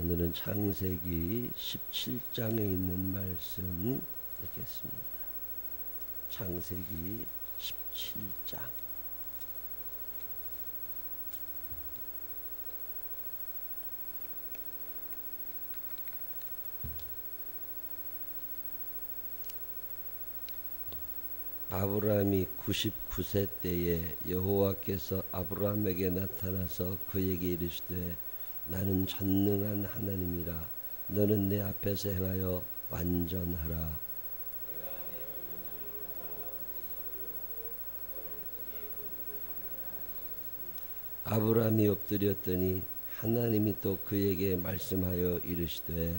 오늘은 창세기 17장에 있는 말씀 읽겠습니다. 창세기 17장. 아브라함이 99세 때에 여호와께서 아브라함에게 나타나서 그에게 이르시되 나는 전능한 하나님이라. 너는 내 앞에서 행하여 완전하라. 아브라함이 엎드렸더니 하나님이 또 그에게 말씀하여 이르시되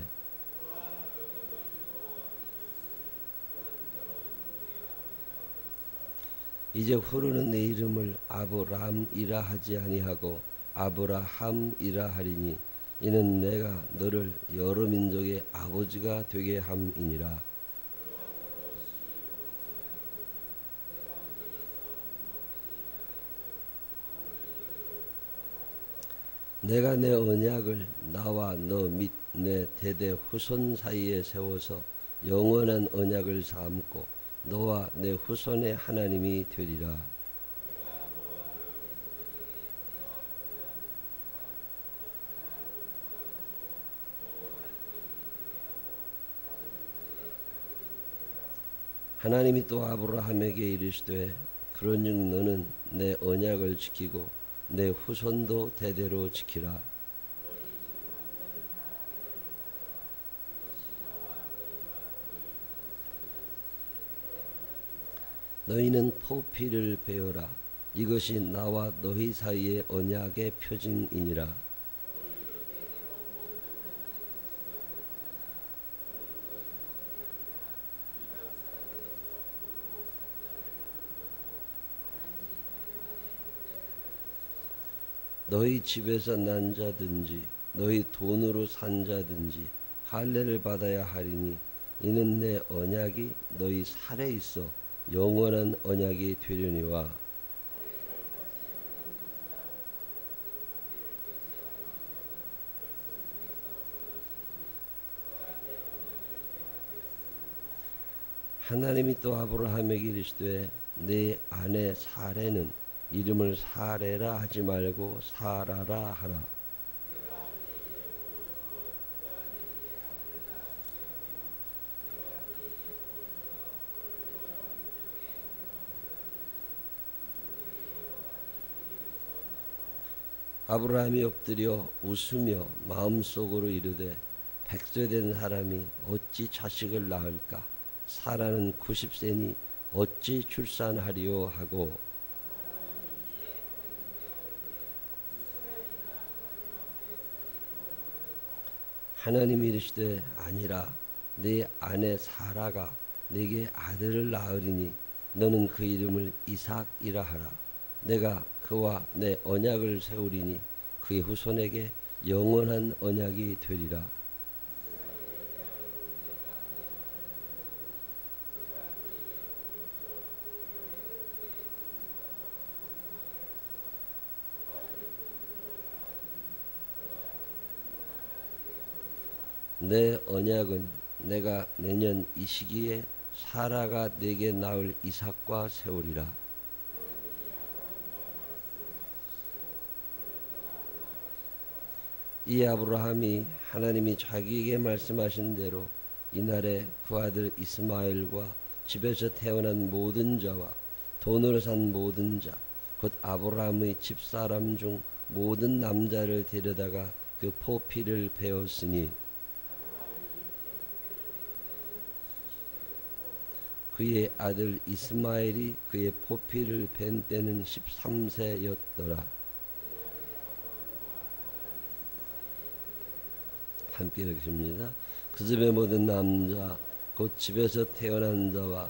이제 후로는 내 이름을 아브람이라 하지 아니하고 아브라함이라 하리니 이는 내가 너를 여러 민족의 아버지가 되게 함이니라. 내가 내 언약을 나와 너 및 내 대대 후손 사이에 세워서 영원한 언약을 삼고 너와 내 후손의 하나님이 되리라. 하나님이 또 아브라함에게 이르시되 그런즉 너는 내 언약을 지키고 내 후손도 대대로 지키라. 너희는 포피를 베어라. 이것이 나와 너희 사이의 언약의 표징이니라. 너희 집에서 난 자든지 너희 돈으로 산 자든지 할례를 받아야 하리니 이는 내 언약이 너희 살에 있어 영원한 언약이 되려니와. 하나님이 또 아브라함에게 이르시되 내 아내 사레는 이름을 사레라 하지 말고 사라라 하라. 아브라함이 엎드려 웃으며 마음속으로 이르되 100세 된 사람이 어찌 자식을 낳을까? 사라는 90세니 어찌 출산하리요 하고 하나님이 이르시되 아니라 네 아내 사라가 네게 아들을 낳으리니 너는 그 이름을 이삭이라 하라. 내가 그와 내 언약을 세우리니 그의 후손에게 영원한 언약이 되리라. 내 언약은 내가 내년 이 시기에 사라가 네게 낳을 이삭과 세우리라. 이 아브라함이 하나님이 자기에게 말씀하신 대로 이날에 그 아들 이스마엘과 집에서 태어난 모든 자와 돈으로 산 모든 자 곧 아브라함의 집사람 중 모든 남자를 데려다가 그 포피를 베었으니 그의 아들 이스마엘이 그의 포피를 벤 때는 13세였더라. 함께 읽습니다. 그 집의 모든 남자 곧 집에서 태어난 자와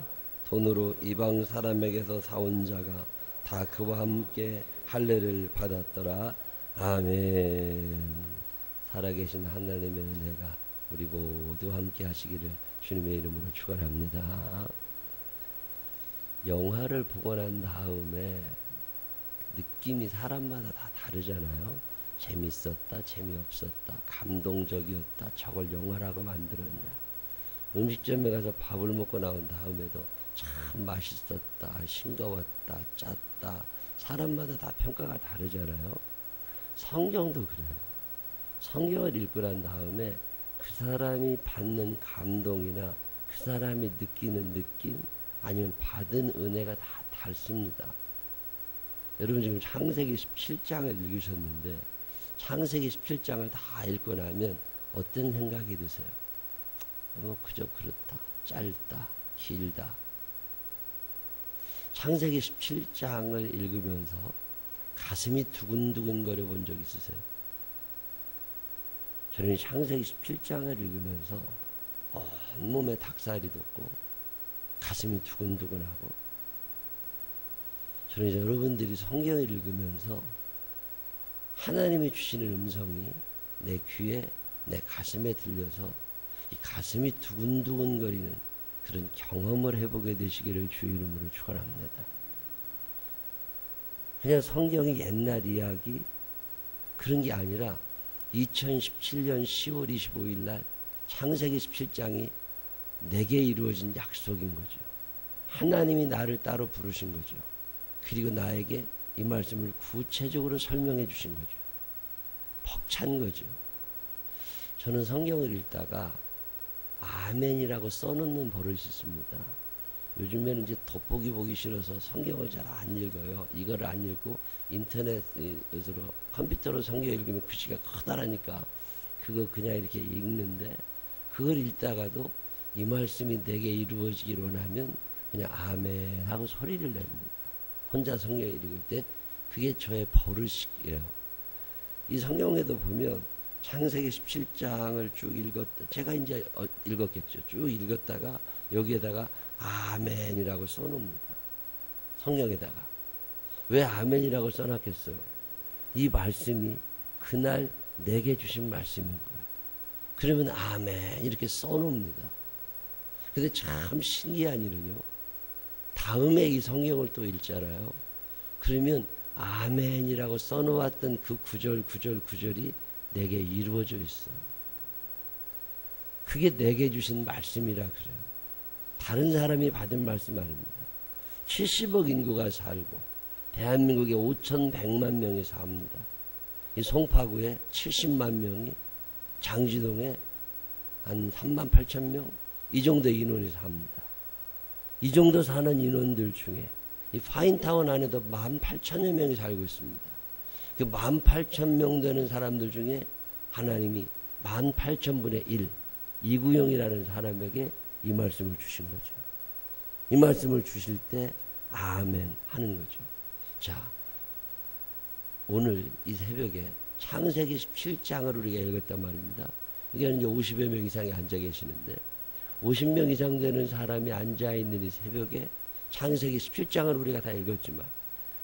돈으로 이방 사람에게서 사온 자가 다 그와 함께 할례를 받았더라. 아멘. 살아계신 하나님의 은혜가 우리 모두 함께 하시기를 주님의 이름으로 축원합니다. 영화를 보고 난 다음에 느낌이 사람마다 다 다르잖아요. 재밌었다, 재미없었다, 감동적이었다, 저걸 영화라고 만들었냐. 음식점에 가서 밥을 먹고 나온 다음에도 참 맛있었다, 싱거웠다, 짰다, 사람마다 다 평가가 다르잖아요. 성경도 그래요. 성경을 읽고 난 다음에 그 사람이 받는 감동이나 그 사람이 느끼는 느낌 아니면 받은 은혜가 다 다릅니다. 여러분 지금 창세기 17장을 읽으셨는데 창세기 17장을 다 읽고 나면 어떤 생각이 드세요? 그저 그렇다, 짧다, 길다. 창세기 17장을 읽으면서 가슴이 두근두근 거려 본 적 있으세요? 저는 창세기 17장을 읽으면서 온몸에 닭살이 돋고 가슴이 두근두근하고, 저는 이제 여러분들이 성경을 읽으면서 하나님이 주시는 음성이 내 귀에, 내 가슴에 들려서 이 가슴이 두근두근거리는 그런 경험을 해보게 되시기를 주의 이름으로 축원합니다. 그냥 성경이 옛날 이야기 그런 게 아니라 2017년 10월 25일 날 창세기 17장이 내게 이루어진 약속인 거죠. 하나님이 나를 따로 부르신 거죠. 그리고 나에게 이 말씀을 구체적으로 설명해 주신 거죠. 벅찬 거죠. 저는 성경을 읽다가 아멘이라고 써놓는 버릇이 있습니다. 요즘에는 이제 돋보기 보기 싫어서 성경을 잘 안 읽어요. 이걸 안 읽고 인터넷으로 컴퓨터로 성경 읽으면 글씨가 커다라니까 그거 그냥 이렇게 읽는데, 그걸 읽다가도 이 말씀이 내게 이루어지기를 원하면 그냥 아멘 하고 소리를 냅니다. 혼자 성경 읽을 때 그게 저의 버릇이에요. 이 성경에도 보면 창세기 17장을 쭉 읽었다. 제가 이제 읽었겠죠. 쭉 읽었다가 여기에다가 아멘이라고 써놓습니다. 성경에다가. 왜 아멘이라고 써놨겠어요? 이 말씀이 그날 내게 주신 말씀인 거예요. 그러면 아멘 이렇게 써놓습니다. 근데 참 신기한 일은요, 다음에 이 성경을 또 읽잖아요. 그러면 아멘이라고 써놓았던 그 구절이 내게 이루어져 있어요. 그게 내게 주신 말씀이라 그래요. 다른 사람이 받은 말씀 아닙니다. 70억 인구가 살고 대한민국에 5,100만 명이 삽니다. 이 송파구에 70만 명이, 장지동에 한 3만 8천 명, 이 정도 인원이 삽니다. 이 정도 사는 인원들 중에 이 파인타운 안에도 18,000여 명이 살고 있습니다. 그 18,000명 되는 사람들 중에 하나님이 18,000분의 1, 이구영이라는 사람에게 이 말씀을 주신 거죠. 이 말씀을 주실 때 아멘 하는 거죠. 자, 오늘 이 새벽에 창세기 17장을 우리가 읽었단 말입니다. 이게 이제 50여 명 이상이 앉아 계시는데 50명 이상 되는 사람이 앉아 있는 이 새벽에 창세기 17장을 우리가 다 읽었지만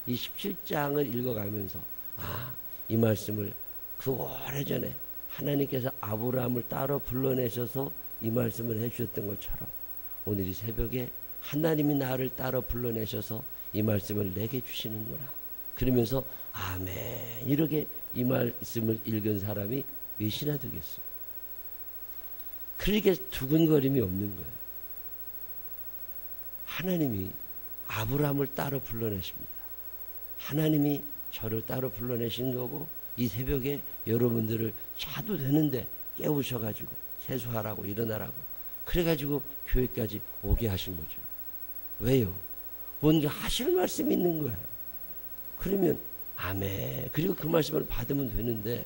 이 17장을 읽어가면서 이 말씀을 그 오래전에 하나님께서 아브라함을 따로 불러내셔서 이 말씀을 해주셨던 것처럼 오늘 이 새벽에 하나님이 나를 따로 불러내셔서 이 말씀을 내게 주시는구나. 그러면서 아멘 이렇게 이 말씀을 읽은 사람이 몇이나 되겠어요. 그렇게 두근거림이 없는 거예요. 하나님이 아브라함을 따로 불러내십니다. 하나님이 저를 따로 불러내신 거고 이 새벽에 여러분들을 자도 되는데 깨우셔가지고 세수하라고 일어나라고 그래가지고 교회까지 오게 하신 거죠. 왜요? 뭔가 하실 말씀이 있는 거예요. 그러면 아멘 그리고 그 말씀을 받으면 되는데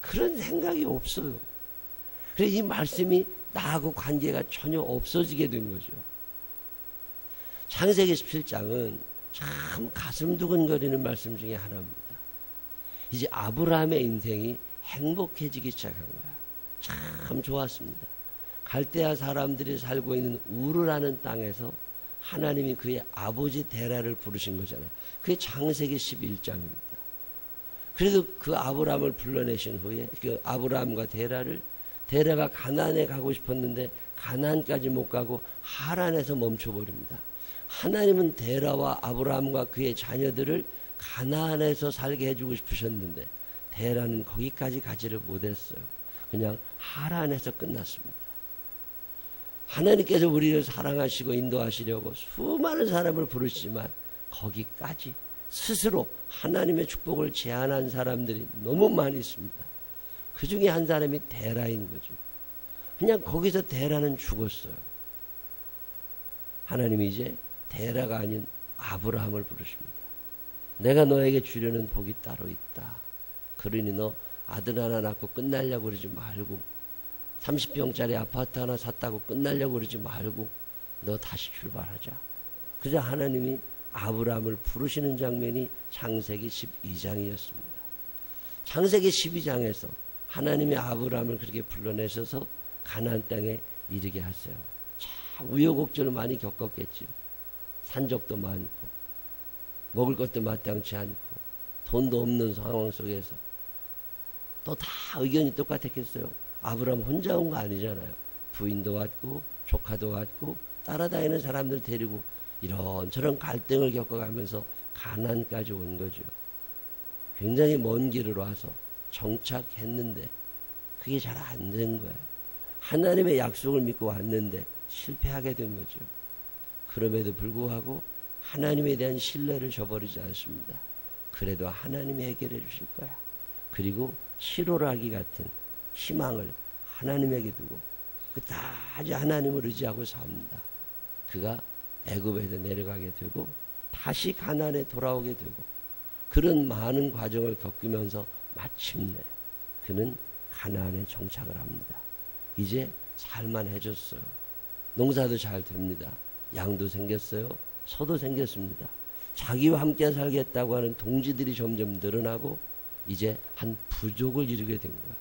그런 생각이 없어요. 그래서 이 말씀이 나하고 관계가 전혀 없어지게 된 거죠. 창세기 17장은 참 가슴 두근거리는 말씀 중에 하나입니다. 이제 아브라함의 인생이 행복해지기 시작한 거야. 참 좋았습니다. 갈대아 사람들이 살고 있는 우르라는 땅에서 하나님이 그의 아버지 데라를 부르신 거잖아요. 그게 창세기 11장입니다. 그래도 그 아브라함을 불러내신 후에 그 아브라함과 데라가 가나안에 가고 싶었는데 가나안까지 못 가고 하란에서 멈춰버립니다. 하나님은 데라와 아브라함과 그의 자녀들을 가나안에서 살게 해주고 싶으셨는데 대라는 거기까지 가지를 못했어요. 그냥 하란에서 끝났습니다. 하나님께서 우리를 사랑하시고 인도하시려고 수많은 사람을 부르시지만 거기까지 스스로 하나님의 축복을 제한한 사람들이 너무 많이 있습니다. 그 중에 한 사람이 데라인 거죠. 그냥 거기서 데라는 죽었어요. 하나님이 이제 데라가 아닌 아브라함을 부르십니다. 내가 너에게 주려는 복이 따로 있다. 그러니 너 아들 하나 낳고 끝나려고 그러지 말고 30평짜리 아파트 하나 샀다고 끝나려고 그러지 말고 너 다시 출발하자. 그저 하나님이 아브라함을 부르시는 장면이 창세기 12장이었습니다. 창세기 12장에서 하나님이 아브라함을 그렇게 불러내셔서 가나안 땅에 이르게 하세요. 참 우여곡절을 많이 겪었겠죠. 산적도 많고 먹을 것도 마땅치 않고 돈도 없는 상황 속에서 또 다 의견이 똑같았겠어요. 아브라함 혼자 온 거 아니잖아요. 부인도 왔고 조카도 왔고 따라다니는 사람들 데리고 이런저런 갈등을 겪어가면서 가나안까지 온 거죠. 굉장히 먼 길을 와서 정착했는데 그게 잘 안 된 거예요. 하나님의 약속을 믿고 왔는데 실패하게 된 거죠. 그럼에도 불구하고 하나님에 대한 신뢰를 저버리지 않습니다. 그래도 하나님이 해결해 주실 거야. 그리고 시로라기 같은 희망을 하나님에게 두고 그다지 하나님을 의지하고 삽니다. 그가 애굽에서 내려가게 되고 다시 가나안에 돌아오게 되고 그런 많은 과정을 겪으면서 마침내 그는 가나안에 정착을 합니다. 이제 살만해졌어요. 농사도 잘 됩니다. 양도 생겼어요. 소도 생겼습니다. 자기와 함께 살겠다고 하는 동지들이 점점 늘어나고 이제 한 부족을 이루게 된 거예요.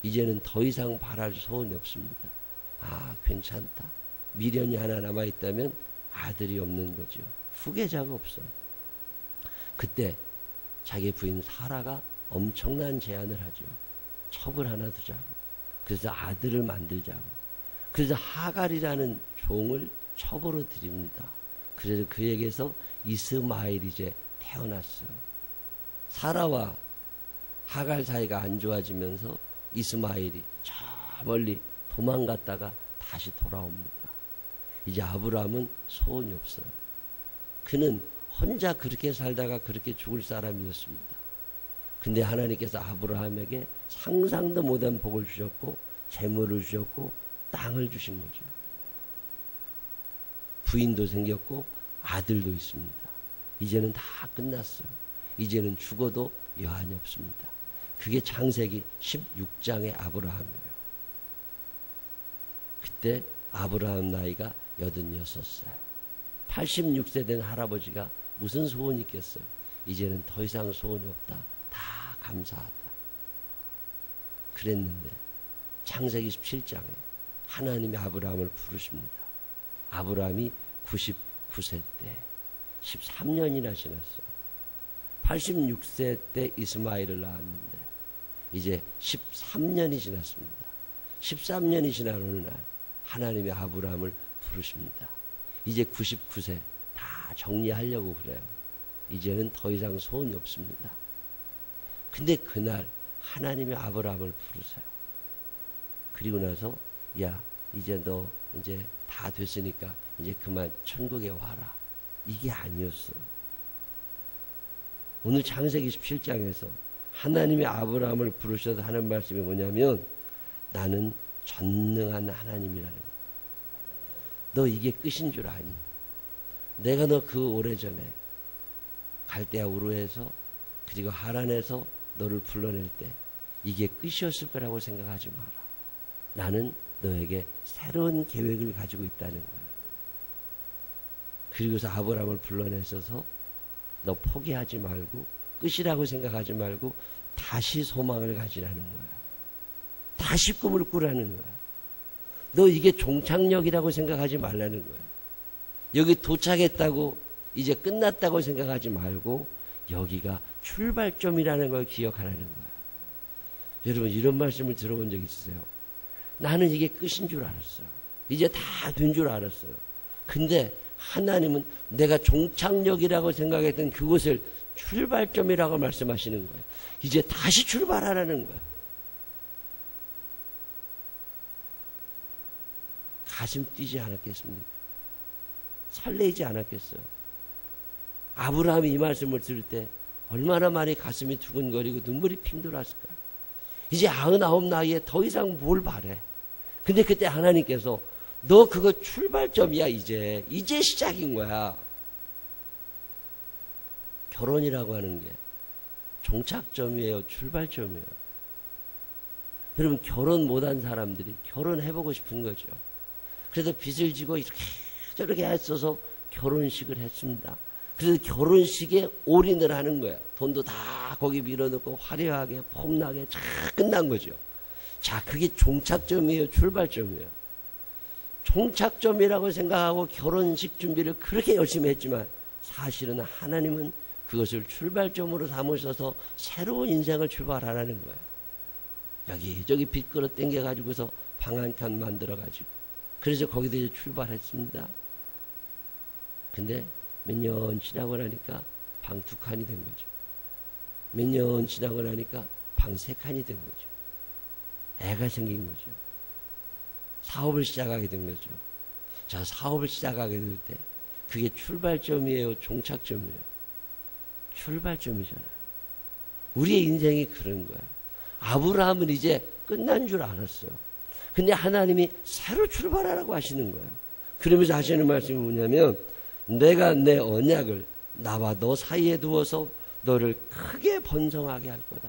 이제는 더 이상 바랄 소원이 없습니다. 아, 괜찮다. 미련이 하나 남아있다면 아들이 없는 거죠. 후계자가 없어요. 그때 자기 부인 사라가 엄청난 제안을 하죠. 첩을 하나 두자고. 그래서 아들을 만들자고. 그래서 하갈이라는 종을 첩으로 드립니다. 그래서 그에게서 이스마엘이 이제 태어났어요. 사라와 하갈 사이가 안 좋아지면서 이스마엘이 저 멀리 도망갔다가 다시 돌아옵니다. 이제 아브라함은 소원이 없어요. 그는 혼자 그렇게 살다가 그렇게 죽을 사람이었습니다. 근데 하나님께서 아브라함에게 상상도 못한 복을 주셨고 재물을 주셨고 땅을 주신 거죠. 부인도 생겼고 아들도 있습니다. 이제는 다 끝났어요. 이제는 죽어도 여한이 없습니다. 그게 창세기 16장의 아브라함이에요. 그때 아브라함 나이가 86살. 86세 된 할아버지가 무슨 소원이 있겠어요. 이제는 더 이상 소원이 없다. 다 감사하다. 그랬는데 창세기 17장에 하나님이 아브라함을 부르십니다. 아브라함이 99세 때 13년이나 지났어요. 86세 때 이스마엘을 낳았는데 이제 13년이 지났습니다. 13년이 지난 어느 날 하나님이 아브라함을 부르십니다. 이제 99세 다 정리하려고 그래요. 이제는 더 이상 소원이 없습니다. 근데 그날 하나님이 아브라함을 부르세요. 그리고 나서 야 이제 너 이제 다 됐으니까 이제 그만 천국에 와라. 이게 아니었어요. 오늘 창세기 17장에서 하나님이 아브라함을 부르셔서 하는 말씀이 뭐냐면 나는 전능한 하나님이라는 거야. 너 이게 끝인 줄 아니? 내가 너 그 오래전에 갈대아 우르에서 그리고 하란에서 너를 불러낼 때 이게 끝이었을 거라고 생각하지 마라. 나는 너에게 새로운 계획을 가지고 있다는 거야. 그리고서 아브라함을 불러내셔서 너 포기하지 말고 끝이라고 생각하지 말고 다시 소망을 가지라는 거야. 다시 꿈을 꾸라는 거야. 너 이게 종착역이라고 생각하지 말라는 거야. 여기 도착했다고 이제 끝났다고 생각하지 말고 여기가 출발점이라는 걸 기억하라는 거야. 여러분 이런 말씀을 들어본 적 있으세요? 나는 이게 끝인 줄 알았어요. 이제 다 된 줄 알았어요. 근데 하나님은 내가 종착역이라고 생각했던 그곳을 출발점이라고 말씀하시는 거예요. 이제 다시 출발하라는 거예요. 가슴 뛰지 않았겠습니까? 설레이지 않았겠어요? 아브라함이 이 말씀을 들을 때 얼마나 많이 가슴이 두근거리고 눈물이 핑 돌았을까요? 이제 99 나이에 더 이상 뭘 바래? 근데 그때 하나님께서 너 그거 출발점이야. 이제 시작인 거야. 결혼이라고 하는 게 종착점이에요, 출발점이에요? 여러분, 결혼 못한 사람들이 결혼해보고 싶은 거죠. 그래서 빚을 지고 이렇게 저렇게 애써서 결혼식을 했습니다. 그래서 결혼식에 올인을 하는 거예요. 돈도 다 거기 밀어넣고 화려하게 폼나게 쫙 끝난 거죠. 자, 그게 종착점이에요, 출발점이에요? 종착점이라고 생각하고 결혼식 준비를 그렇게 열심히 했지만 사실은 하나님은 그것을 출발점으로 삼으셔서 새로운 인생을 출발하라는 거예요. 여기저기 빗그릇 땡겨가지고서 방 한 칸 만들어가지고 그래서 거기서 이제 출발했습니다. 근데 몇 년 지나고 나니까 방 2칸이 된 거죠. 몇 년 지나고 나니까 방 3칸이 된 거죠. 애가 생긴 거죠. 사업을 시작하게 된 거죠. 자, 사업을 시작하게 될 때 그게 출발점이에요, 종착점이에요? 출발점이잖아요. 우리의 인생이 그런 거야. 아브라함은 이제 끝난 줄 알았어요. 근데 하나님이 새로 출발하라고 하시는 거예요. 그러면서 하시는 말씀이 뭐냐면 내가 내 언약을 나와 너 사이에 두어서 너를 크게 번성하게 할 거다.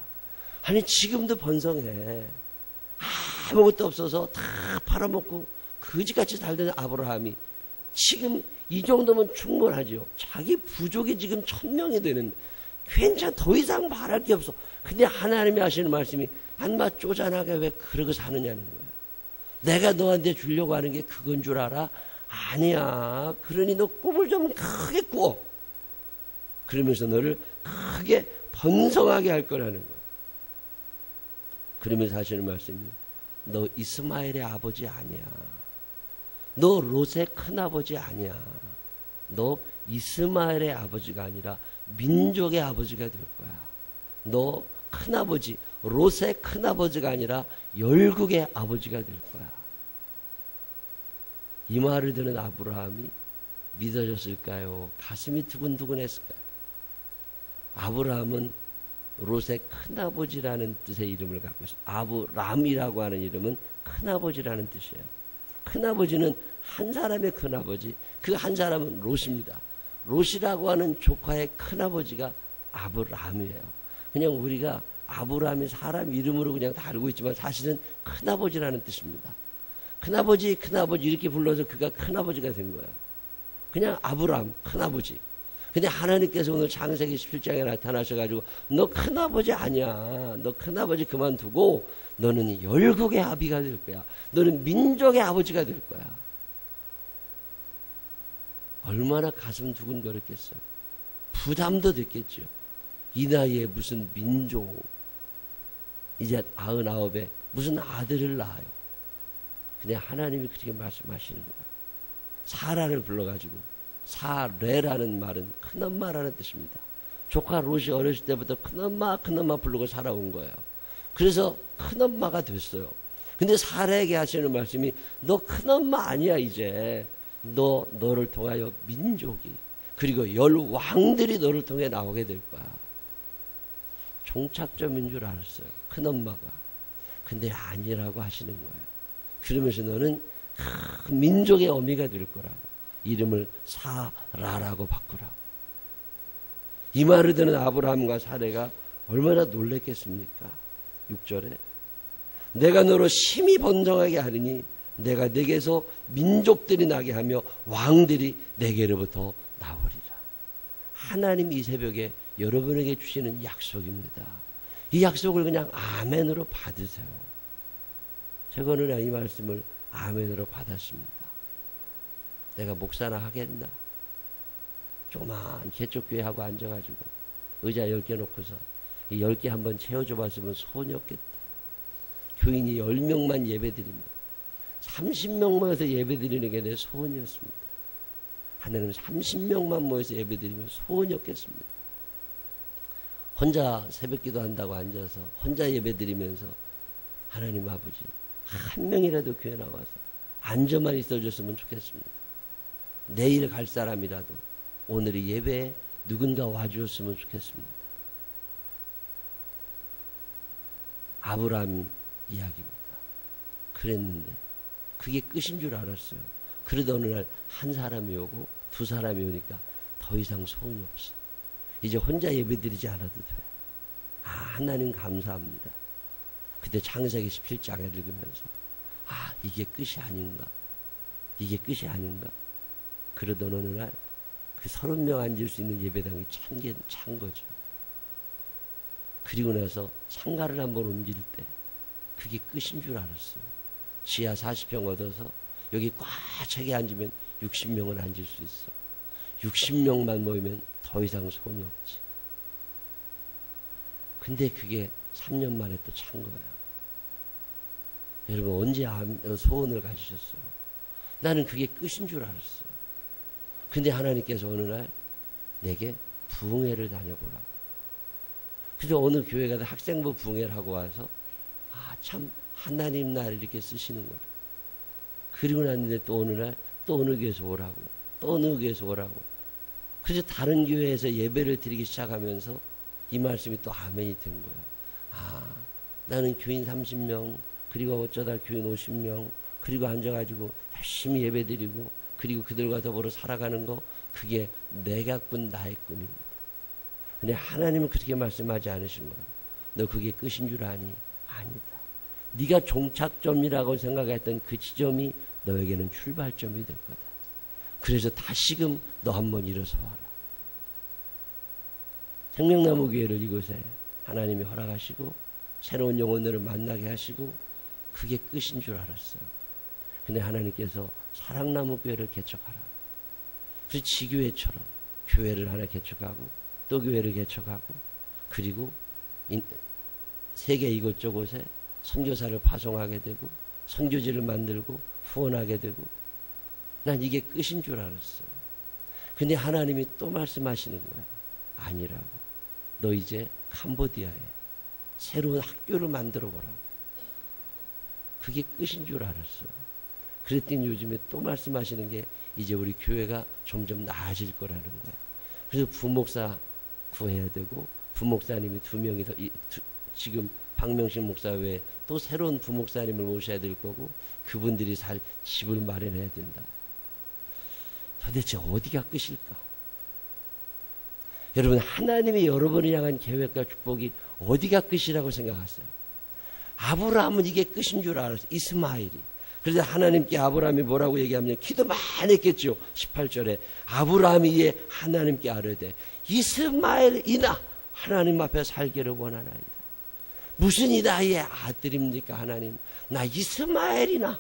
아니, 지금도 번성해. 아무것도 없어서 다 팔아먹고 거지같이 살던 아브라함이 지금 이 정도면 충분하죠. 자기 부족이 지금 1000명이 되는, 더 이상 바랄 게 없어. 근데 하나님이 하시는 말씀이 한마 쪼잔하게 왜 그러고 사느냐는 거예요. 내가 너한테 주려고 하는 게 그건 줄 알아? 아니야. 그러니 너 꿈을 좀 크게 꾸어. 그러면서 너를 크게 번성하게 할 거라는 거예요. 그러면서 하시는 말씀이 너 이스마엘의 아버지 아니야. 너 롯의 큰아버지 아니야. 너 이스마엘의 아버지가 아니라 민족의 아버지가 될 거야. 너 큰아버지, 롯의 큰아버지가 아니라 열국의 아버지가 될 거야. 이 말을 듣는 아브라함이 믿어졌을까요? 가슴이 두근두근했을까요? 아브라함은 롯의 큰아버지라는 뜻의 이름을 갖고 있어요. 아브람이라고 하는 이름은 큰아버지라는 뜻이에요. 큰아버지는 한 사람의 큰아버지, 그 한 사람은 롯입니다. 롯이라고 하는 조카의 큰아버지가 아브람이에요. 그냥 우리가 아브람이 사람 이름으로 그냥 다 알고 있지만 사실은 큰아버지라는 뜻입니다. 큰아버지, 큰아버지 이렇게 불러서 그가 큰아버지가 된 거예요. 그냥 아브람, 큰아버지. 근데 하나님께서 오늘 창세기 17장에 나타나셔가지고 너 큰아버지 아니야. 너 큰아버지 그만두고 너는 열국의 아비가 될 거야. 너는 민족의 아버지가 될 거야. 얼마나 가슴 두근거렸겠어요. 부담도 됐겠죠. 이 나이에 무슨 민족, 이제 99에 무슨 아들을 낳아요. 근데 하나님이 그렇게 말씀하시는 거야. 사라를 불러가지고, 사레라는 말은 큰엄마라는 뜻입니다. 조카 롯이 어렸을 때부터 큰엄마 큰엄마 부르고 살아온 거예요. 그래서 큰엄마가 됐어요. 근데 사라에게 하시는 말씀이 너 큰엄마 아니야. 이제 너를 통하여 민족이, 그리고 열 왕들이 너를 통해 나오게 될 거야. 종착점인 줄 알았어요, 큰엄마가. 근데 아니라고 하시는 거예요. 그러면서 너는 큰 민족의 어미가 될 거라고. 이름을 사라라고 바꾸라고. 이 말을 듣는 아브라함과 사레가 얼마나 놀랬겠습니까? 6절에 내가 너로 심히 번성하게 하리니 내가 내게서 민족들이 나게 하며 왕들이 내게로부터 나오리라. 하나님이 이 새벽에 여러분에게 주시는 약속입니다. 이 약속을 그냥 아멘으로 받으세요. 제가 오늘 이 말씀을 아멘으로 받았습니다. 내가 목사나 하겠나? 조그만 개척교회하고 앉아가지고 의자 10개 놓고서 이 10개 한번 채워줘 봤으면 소원이 없겠다. 교인이 10명만 예배드리면 30명 모여서 예배드리는 게 내 소원이었습니다. 하나님 30명만 모여서 예배드리면 소원이 없겠습니다. 혼자 새벽기도 한다고 앉아서 혼자 예배드리면서 하나님 아버지 한 명이라도 교회 나와서 앉아만 있어줬으면 좋겠습니다. 내일 갈 사람이라도 오늘 이 예배에 누군가 와주었으면 좋겠습니다. 아브라함 이야기입니다. 그랬는데 그게 끝인 줄 알았어요. 그러다 어느 날 한 사람이 오고 두 사람이 오니까 더 이상 소원이 없어. 이제 혼자 예배드리지 않아도 돼. 아, 하나님 감사합니다. 그때 창세기 17장을 읽으면서 아, 이게 끝이 아닌가? 이게 끝이 아닌가? 그러던 어느 날 그 30명 앉을 수 있는 예배당이 찬 거죠. 그리고 나서 상가를 한번 옮길 때 그게 끝인 줄 알았어요. 지하 40평 얻어서 여기 꽉 차게 앉으면 60명은 앉을 수 있어. 60명만 모이면 더 이상 소원이 없지. 근데 그게 3년 만에 또 찬 거예요. 여러분 언제 소원을 가지셨어요? 나는 그게 끝인 줄 알았어요. 근데 하나님께서 어느 날 내게 부흥회를 다녀보라고. 근데 어느 교회 가서 학생부 부흥회를 하고 와서 아, 참 하나님 날 이렇게 쓰시는구나. 그리고 났는데 또 어느 날 또 어느 교회에서 오라고, 또 어느 교회에서 오라고. 그래서 다른 교회에서 예배를 드리기 시작하면서 이 말씀이 또 아멘이 된 거예요. 아, 나는 교인 30명, 그리고 어쩌다 교인 50명, 그리고 앉아가지고 열심히 예배 드리고, 그리고 그들과 더불어 살아가는 거, 그게 내가 꾼 나의 꿈입니다. 근데 하나님은 그렇게 말씀하지 않으신 거예요. 너 그게 끝인 줄 아니? 아니다. 네가 종착점이라고 생각했던 그 지점이 너에게는 출발점이 될 거다. 그래서 다시금 너 한번 일어서 와라. 생명나무 교회를 이곳에 하나님이 허락하시고 새로운 영혼들을 만나게 하시고 그게 끝인 줄 알았어요. 근데 하나님께서 사랑나무 교회를 개척하라. 그래서 지교회처럼 교회를 하나 개척하고 또 교회를 개척하고 그리고 세계 이곳저곳에 선교사를 파송하게 되고 선교지를 만들고 후원하게 되고 난 이게 끝인 줄 알았어요. 근데 하나님이 또 말씀하시는 거야. 아니라고. 너 이제 캄보디아에 새로운 학교를 만들어 보라. 그게 끝인 줄 알았어요. 그랬더니 요즘에 또 말씀하시는 게 이제 우리 교회가 점점 나아질 거라는 거야. 그래서 부목사 구해야 되고 부목사님이 2명이 더 지금 박명식 목사 외에 또 새로운 부목사님을 모셔야 될 거고 그분들이 살 집을 마련해야 된다. 도대체 어디가 끝일까? 여러분 하나님이 여러분을 향한 계획과 축복이 어디가 끝이라고 생각하세요? 아브라함은 이게 끝인 줄 알았어요. 이스마엘이. 그래서 하나님께 아브라함이 뭐라고 얘기하면 기도 많이 했겠죠. 18절에 아브라함이 이에 하나님께 아뢰되 이스마엘이나 하나님 앞에 살기를 원하나이다. 무슨 이 나이의 아들입니까 하나님? 나 이스마엘이나.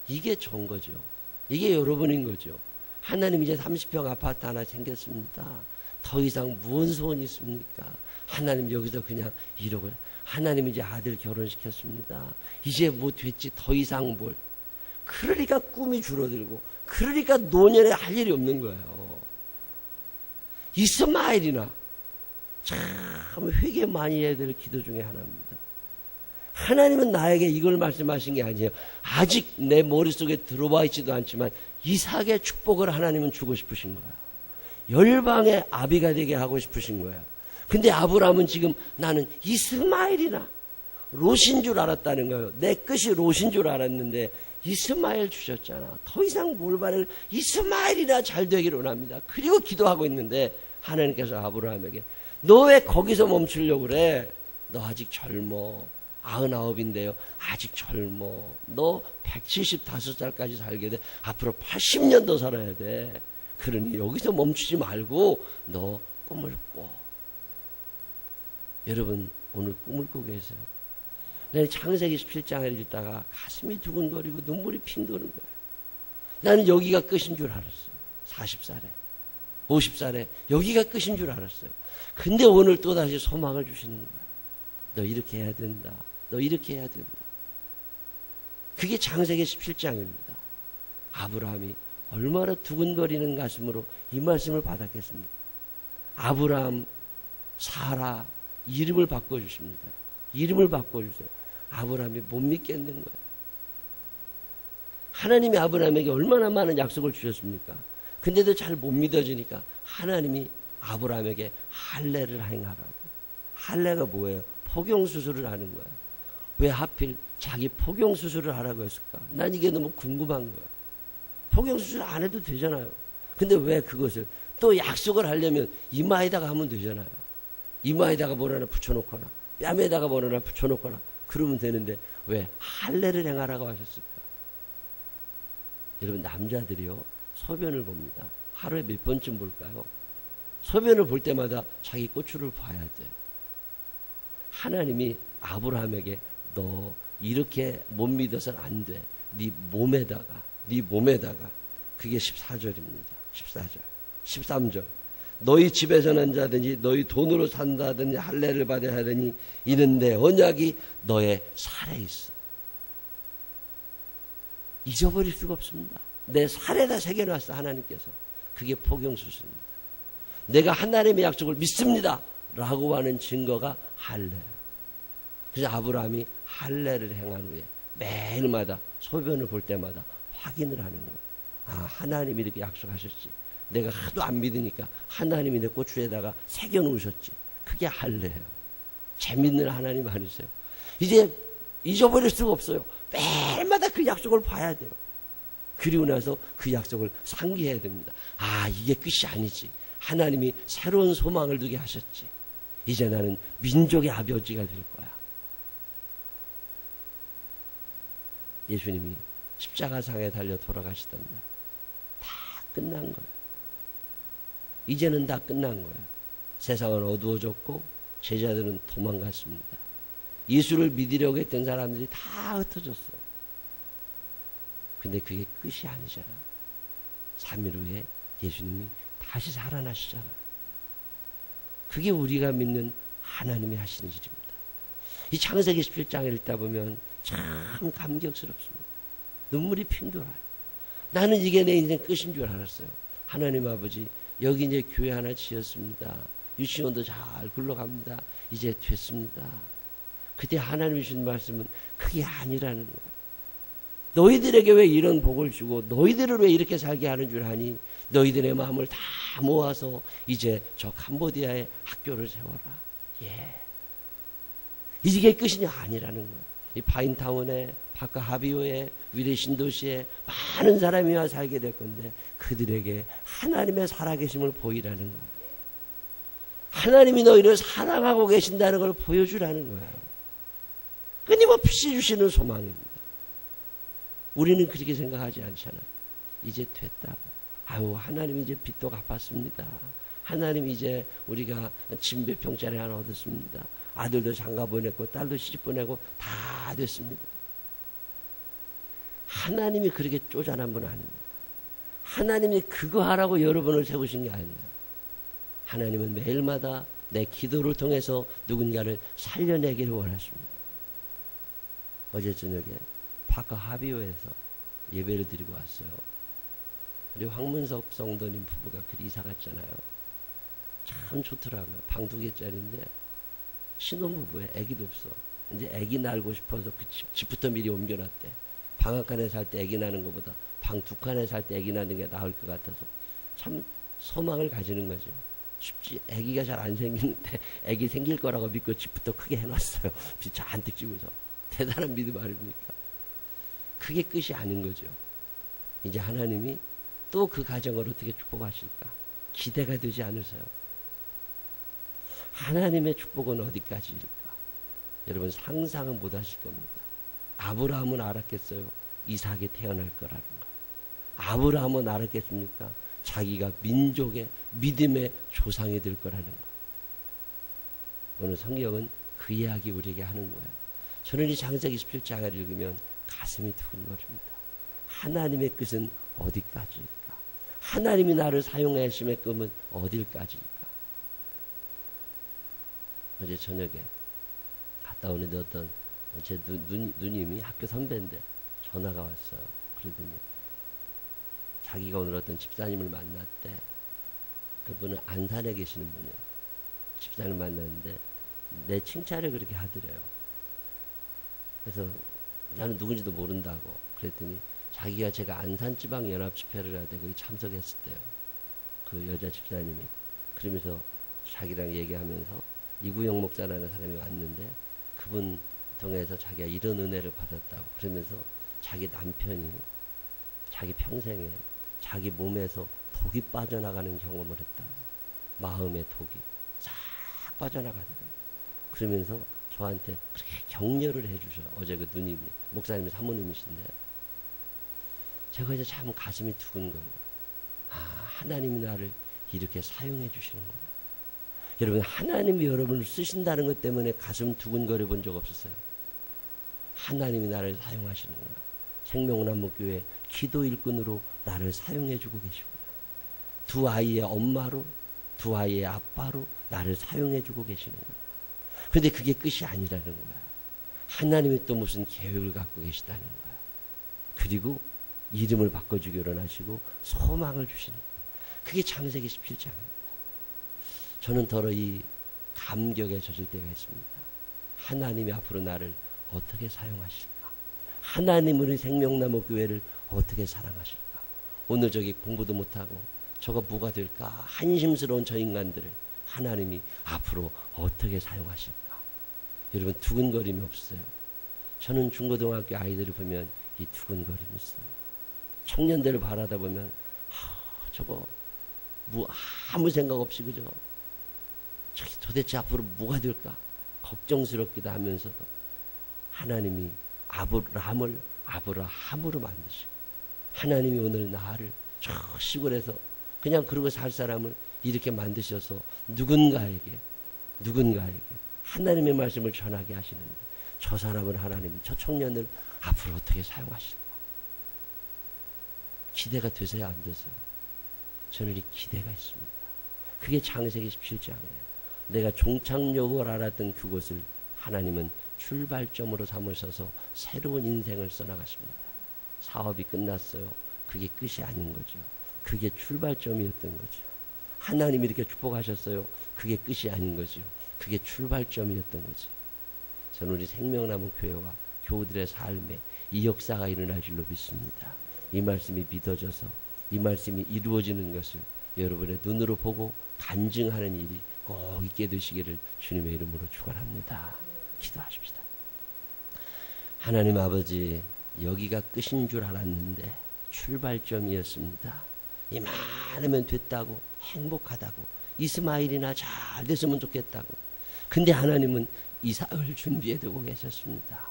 이게 좋은 거죠. 이게 여러분인 거죠. 하나님 이제 30평 아파트 하나 생겼습니다. 더 이상 무슨 소원이 있습니까? 하나님 여기서 그냥 이러고 하나님 이제 아들 결혼시켰습니다. 이제 뭐 됐지 더 이상 뭘. 그러니까 꿈이 줄어들고 그러니까 노년에 할 일이 없는 거예요. 이스마엘이나 참 회개 많이 해야 될 기도 중에 하나입니다. 하나님은 나에게 이걸 말씀하신 게 아니에요. 아직 내 머릿속에 들어와 있지도 않지만 이삭의 축복을 하나님은 주고 싶으신 거예요. 열방의 아비가 되게 하고 싶으신 거예요. 근데 아브라함은 지금 나는 이스마엘이나 롯인 줄 알았다는 거예요. 내 끝이 롯인 줄 알았는데 이스마엘 주셨잖아. 더 이상 뭘 바래. 이스마엘이나 잘 되기를 원합니다. 그리고 기도하고 있는데 하나님께서 아브라함에게 너 왜 거기서 멈추려고 그래? 너 아직 젊어. 99인데요. 아직 젊어. 너 175살까지 살게 돼. 앞으로 80년 더 살아야 돼. 그러니 여기서 멈추지 말고 너 꿈을 꿔. 여러분 오늘 꿈을 꾸고 계세요. 나는 창세기 17장을 읽다가 가슴이 두근거리고 눈물이 핑 도는 거예요. 나는 여기가 끝인 줄 알았어요. 40살에 50살에 여기가 끝인 줄 알았어요. 근데 오늘 또다시 소망을 주시는 거야. 너 이렇게 해야 된다. 너 이렇게 해야 된다. 그게 창세기 17장입니다. 아브라함이 얼마나 두근거리는 가슴으로 이 말씀을 받았겠습니까? 아브라함 사라 이름을 바꿔주십니다. 이름을 바꿔주세요. 아브라함이 못 믿겠는 거예요. 하나님이 아브라함에게 얼마나 많은 약속을 주셨습니까? 근데도 잘 못 믿어지니까 하나님이 아브라함에게 할례를 행하라고. 할례가 뭐예요? 포경수술을 하는 거야. 왜 하필 자기 포경수술을 하라고 했을까? 난 이게 너무 궁금한 거야. 포경수술 안 해도 되잖아요. 근데 왜 그것을 또 약속을 하려면 이마에다가 하면 되잖아요. 이마에다가 뭘 하나 붙여놓거나 뺨에다가 뭘 하나 붙여놓거나 그러면 되는데 왜 할례를 행하라고 하셨을까? 여러분, 남자들이요 소변을 봅니다. 하루에 몇 번쯤 볼까요? 소변을 볼 때마다 자기 고추를 봐야 돼요. 하나님이 아브라함에게 너 이렇게 못 믿어서는 안 돼. 네 몸에다가 그게 14절입니다. 14절 13절 너희 집에서 난 자든지 너희 돈으로 산다든지 할례를 받아야 하더니 이는 내 언약이 너의 살에 있어. 잊어버릴 수가 없습니다. 내 살에다 새겨놨어 하나님께서. 그게 포경수술입니다. 내가 하나님의 약속을 믿습니다 라고 하는 증거가 할례예요. 그래서 아브라함이 할례를 행한 후에 매일마다 소변을 볼 때마다 확인을 하는 거예요. 아, 하나님이 이렇게 약속하셨지. 내가 하도 안 믿으니까 하나님이 내 고추에다가 새겨 놓으셨지. 그게 할례예요. 재밌는 하나님 아니세요? 이제 잊어버릴 수가 없어요. 매일마다 그 약속을 봐야 돼요. 그리고 나서 그 약속을 상기해야 됩니다. 아, 이게 끝이 아니지. 하나님이 새로운 소망을 두게 하셨지. 이제 나는 민족의 아버지가 될 거야. 예수님이 십자가상에 달려 돌아가시던 날 다 끝난 거예요. 이제는 다 끝난 거예요. 세상은 어두워졌고 제자들은 도망갔습니다. 예수를 믿으려고 했던 사람들이 다 흩어졌어요. 근데 그게 끝이 아니잖아. 3일 후에 예수님이 다시 살아나시잖아. 그게 우리가 믿는 하나님이 하시는 일입니다. 이 창세기 17장을 읽다 보면 참 감격스럽습니다. 눈물이 핑 돌아요. 나는 이게 내 인생 끝인 줄 알았어요. 하나님 아버지, 여기 이제 교회 하나 지었습니다. 유치원도 잘 굴러갑니다. 이제 됐습니다. 그때 하나님이 주신 말씀은 그게 아니라는 거예요. 너희들에게 왜 이런 복을 주고 너희들을 왜 이렇게 살게 하는 줄 아니? 너희들의 마음을 다 모아서 이제 저 캄보디아에 학교를 세워라. 예. 이게 끝이 아니라는 거예요. 이 파인타운에 바카 하비오에 위례 신도시에 많은 사람이 와 살게 될 건데 그들에게 하나님의 살아계심을 보이라는 거예요. 하나님이 너희를 사랑하고 계신다는 걸 보여주라는 거예요. 끊임없이 주시는 소망입니다. 우리는 그렇게 생각하지 않잖아요. 이제 됐다고. 아유, 하나님 이제 빚도 갚았습니다. 하나님 이제 우리가 집 몇 평짜리 하나 얻었습니다. 아들도 장가 보냈고 딸도 시집 보내고 다 됐습니다. 하나님이 그렇게 쪼잔한 분 아닙니다. 하나님이 그거 하라고 여러분을 세우신 게 아니에요. 하나님은 매일마다 내 기도를 통해서 누군가를 살려내기를 원하십니다. 어제 저녁에 파카 하비오에서 예배를 드리고 왔어요. 우리 황문석 성도님 부부가 그 이사 갔잖아요. 참 좋더라고요. 방 2개짜리인데 신혼부부에 아기도 없어. 이제 아기 낳고 싶어서 그 집부터 미리 옮겨놨대. 방 한 칸에 살 때 아기 낳는 것보다 방 2칸에 살 때 아기 낳는 게 나을 것 같아서 참 소망을 가지는 거죠. 쉽지. 아기가 잘 안 생기는데 아기 생길 거라고 믿고 집부터 크게 해놨어요. 비 잔뜩 지고서. 대단한 믿음 아닙니까? 그게 끝이 아닌 거죠. 이제 하나님이 또 그 가정을 어떻게 축복하실까? 기대가 되지 않으세요? 하나님의 축복은 어디까지일까? 여러분 상상은 못 하실 겁니다. 아브라함은 알았겠어요? 이삭이 태어날 거라는 거. 아브라함은 알았겠습니까? 자기가 민족의 믿음의 조상이 될 거라는 거. 오늘 성경은 그 이야기 우리에게 하는 거예요. 저는 이 창세기 17장을 읽으면 가슴이 두근거립니다. 하나님의 뜻은 어디까지일까? 하나님이 나를 사용하심의 꿈은 어딜까지일까? 어제 저녁에 갔다 오는데 어떤 제 누님이 학교 선배인데 전화가 왔어요. 그러더니 자기가 오늘 어떤 집사님을 만났대. 그분은 안산에 계시는 분이에요. 집사를 만났는데 내 칭찬을 그렇게 하더래요. 그래서 나는 누군지도 모른다고 그랬더니 자기가 제가 안산지방연합집회를 할 때 거기 참석했었대요. 그 여자 집사님이. 그러면서 자기랑 얘기하면서 이구영 목사라는 사람이 왔는데 그분 통해서 자기가 이런 은혜를 받았다고 그러면서 자기 남편이 자기 평생에 자기 몸에서 독이 빠져나가는 경험을 했다고. 마음의 독이 싹 빠져나가더라고요. 그러면서 저한테 그렇게 격려를 해주셔요. 어제 그 누님이 목사님이 사모님이신데 제가 이제 참 가슴이 두근거려요. 아, 하나님이 나를 이렇게 사용해 주시는구나. 여러분, 하나님이 여러분을 쓰신다는 것 때문에 가슴 두근거려 본 적 없었어요. 하나님이 나를 사용하시는구나. 생명나무교회 기도 일꾼으로 나를 사용해 주고 계시구나. 두 아이의 엄마로, 두 아이의 아빠로 나를 사용해 주고 계시는구나. 그런데 그게 끝이 아니라는 거야. 하나님이 또 무슨 계획을 갖고 계시다는 거야. 그리고 이름을 바꿔주기로 하시고 소망을 주시는 거야. 그게 창세기 17장입니다. 저는 더러 이 감격에 젖을 때가 있습니다. 하나님이 앞으로 나를 어떻게 사용하실까? 하나님은 생명나무 교회를 어떻게 사랑하실까? 오늘 저기 공부도 못하고 저거 뭐가 될까? 한심스러운 저 인간들을 하나님이 앞으로 어떻게 사용하실까? 여러분, 두근거림이 없어요. 저는 중고등학교 아이들을 보면 이 두근거림이 있어요. 청년들을 바라다 보면 저거 뭐 아무 생각 없이 그저 저기 도대체 앞으로 뭐가 될까? 걱정스럽기도 하면서도 하나님이 아브라함을 아브라함으로 만드시고 하나님이 오늘 나를 저 시골에서 그냥 그러고 살 사람을 이렇게 만드셔서 누군가에게 하나님의 말씀을 전하게 하시는데 저 사람을 하나님이 저 청년을 앞으로 어떻게 사용하실까? 기대가 되세요, 안 되세요? 저는 이 기대가 있습니다. 그게 창세기 17장이에요. 내가 종착역을 알았던 그곳을 하나님은 출발점으로 삼으셔서 새로운 인생을 써나가십니다. 사업이 끝났어요. 그게 끝이 아닌 거죠. 그게 출발점이었던 거죠. 하나님이 이렇게 축복하셨어요. 그게 끝이 아닌 거죠. 그게 출발점이었던 거죠. 저는 우리 생명나무 교회와 교우들의 삶에 이 역사가 일어날 줄로 믿습니다. 이 말씀이 믿어져서 이 말씀이 이루어지는 것을 여러분의 눈으로 보고 간증하는 일이 꼭 있게 되시기를 주님의 이름으로 축원합니다. 기도하십시다. 하나님 아버지, 여기가 끝인 줄 알았는데 출발점이었습니다. 이만하면 됐다고, 행복하다고, 이스마일이나 잘 됐으면 좋겠다고. 근데 하나님은 이삭을 준비해 두고 계셨습니다.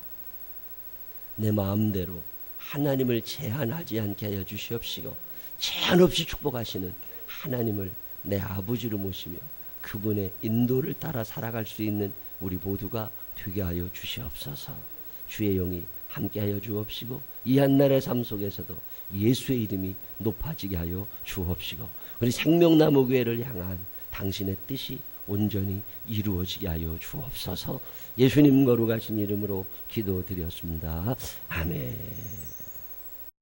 내 마음대로 하나님을 제한하지 않게 하여 주시옵시고 제한 없이 축복하시는 하나님을 내 아버지로 모시며 그분의 인도를 따라 살아갈 수 있는 우리 모두가 되게 하여 주시옵소서. 주의 영이 함께하여 주옵시고 이 한날의 삶 속에서도 예수의 이름이 높아지게 하여 주옵시고 우리 생명나무 교회를 향한 당신의 뜻이 온전히 이루어지게 하여 주옵소서. 예수님 거룩하신 이름으로 기도드렸습니다. 아멘.